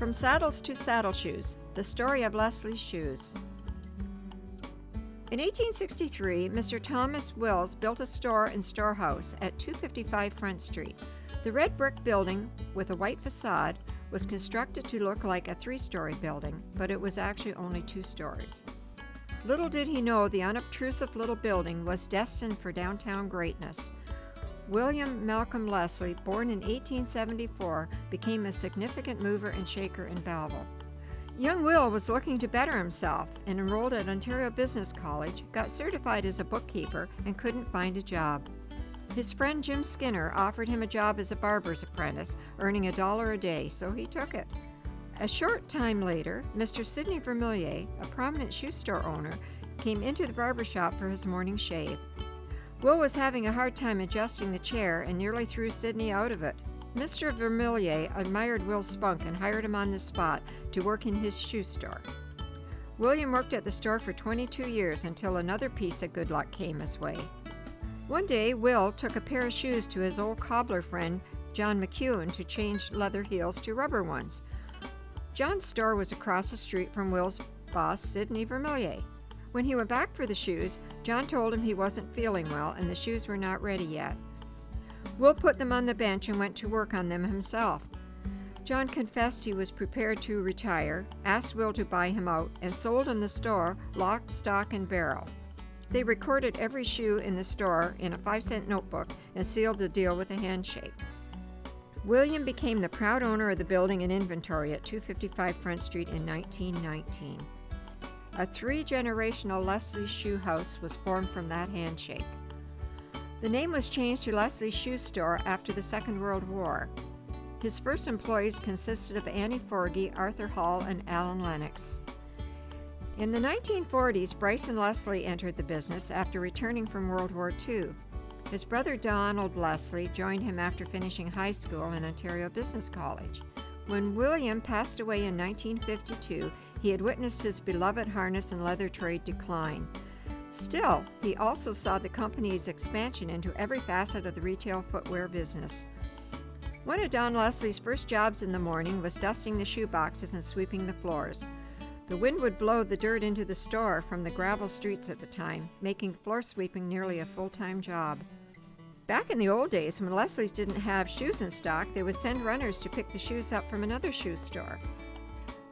From Saddles to Saddle Shoes, the story of Leslie's shoes. In 1863, Mr. Thomas Wills built a store and storehouse at 255 Front Street. The red brick building, with a white facade, was constructed to look like a 3-story building, but it was actually only 2 stories. Little did he know the unobtrusive little building was destined for downtown greatness. William Malcolm Leslie, born in 1874, became a significant mover and shaker in Belleville. Young Will was looking to better himself and enrolled at Ontario Business College, got certified as a bookkeeper, and couldn't find a job. His friend Jim Skinner offered him a job as a barber's apprentice, earning $1 a day, so he took it. A short time later, Mr. Sidney Vermillier, a prominent shoe store owner, came into the barber shop for his morning shave. Will was having a hard time adjusting the chair and nearly threw Sidney out of it. Mr. Vermillier admired Will's spunk and hired him on the spot to work in his shoe store. William worked at the store for 22 years until another piece of good luck came his way. One day, Will took a pair of shoes to his old cobbler friend, John McEwen, to change leather heels to rubber ones. John's store was across the street from Will's boss, Sidney Vermillier. When he went back for the shoes, John told him he wasn't feeling well and the shoes were not ready yet. Will put them on the bench and went to work on them himself. John confessed he was prepared to retire, asked Will to buy him out, and sold him the store, lock, stock, and barrel. They recorded every shoe in the store in a 5-cent notebook and sealed the deal with a handshake. William became the proud owner of the building and inventory at 255 Front Street in 1919. A 3-generational Leslie Shoe House was formed from that handshake. The name was changed to Leslie's Shoe Store after the Second World War. His first employees consisted of Annie Forgy, Arthur Hall, and Alan Lennox. In the 1940s, Bryson Leslie entered the business after returning from World War II. His brother Donald Leslie joined him after finishing high school in Ontario Business College. When William passed away in 1952, he had witnessed his beloved harness and leather trade decline. Still, he also saw the company's expansion into every facet of the retail footwear business. One of Don Leslie's first jobs in the morning was dusting the shoe boxes and sweeping the floors. The wind would blow the dirt into the store from the gravel streets at the time, making floor sweeping nearly a full-time job. Back in the old days, when Leslie's didn't have shoes in stock, they would send runners to pick the shoes up from another shoe store.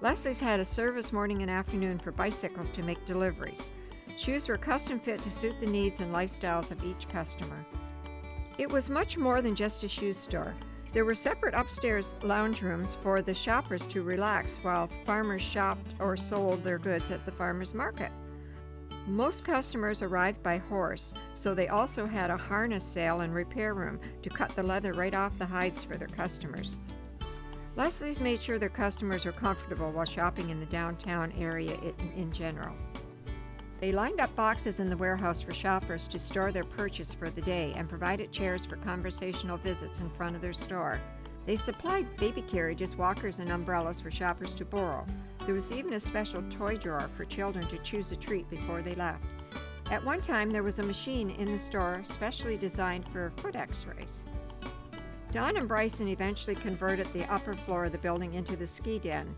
Leslie's had a service morning and afternoon for bicycles to make deliveries. Shoes were custom fit to suit the needs and lifestyles of each customer. It was much more than just a shoe store. There were separate upstairs lounge rooms for the shoppers to relax while farmers shopped or sold their goods at the farmers market. Most customers arrived by horse, so they also had a harness sale and repair room to cut the leather right off the hides for their customers. Leslie's made sure their customers were comfortable while shopping in the downtown area in general. They lined up boxes in the warehouse for shoppers to store their purchase for the day and provided chairs for conversational visits in front of their store. They supplied baby carriages, walkers, and umbrellas for shoppers to borrow. There was even a special toy drawer for children to choose a treat before they left. At one time, there was a machine in the store specially designed for foot x-rays. Don and Bryson eventually converted the upper floor of the building into the ski den.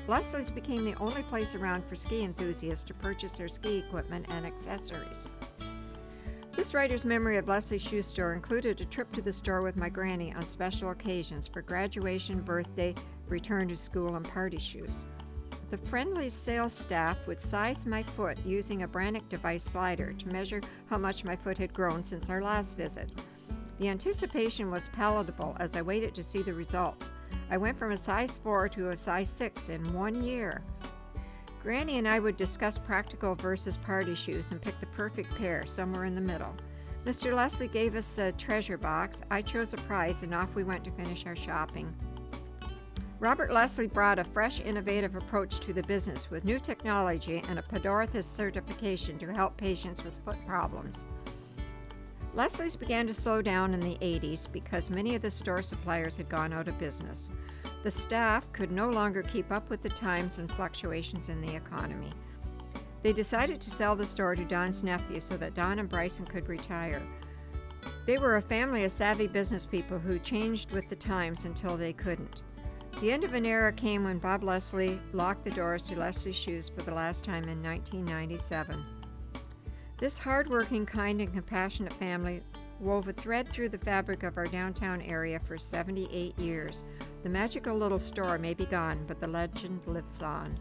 Leslie's became the only place around for ski enthusiasts to purchase their ski equipment and accessories. This writer's memory of Leslie's Shoe Store included a trip to the store with my granny on special occasions for graduation, birthday, return to school, and party shoes. The friendly sales staff would size my foot using a Brannock device slider to measure how much my foot had grown since our last visit. The anticipation was palatable as I waited to see the results. I went from a size 4 to a size 6 in 1 year. Granny and I would discuss practical versus party shoes and pick the perfect pair somewhere in the middle. Mr. Leslie gave us a treasure box. I chose a prize and off we went to finish our shopping. Robert Leslie brought a fresh, innovative approach to the business with new technology and a Podorthus certification to help patients with foot problems. Leslie's began to slow down in the 80s because many of the store suppliers had gone out of business. The staff could no longer keep up with the times and fluctuations in the economy. They decided to sell the store to Don's nephew so that Don and Bryson could retire. They were a family of savvy business people who changed with the times until they couldn't. The end of an era came when Bob Leslie locked the doors to Leslie's Shoes for the last time in 1997. This hard-working, kind, and compassionate family wove a thread through the fabric of our downtown area for 78 years. The magical little store may be gone, but the legend lives on.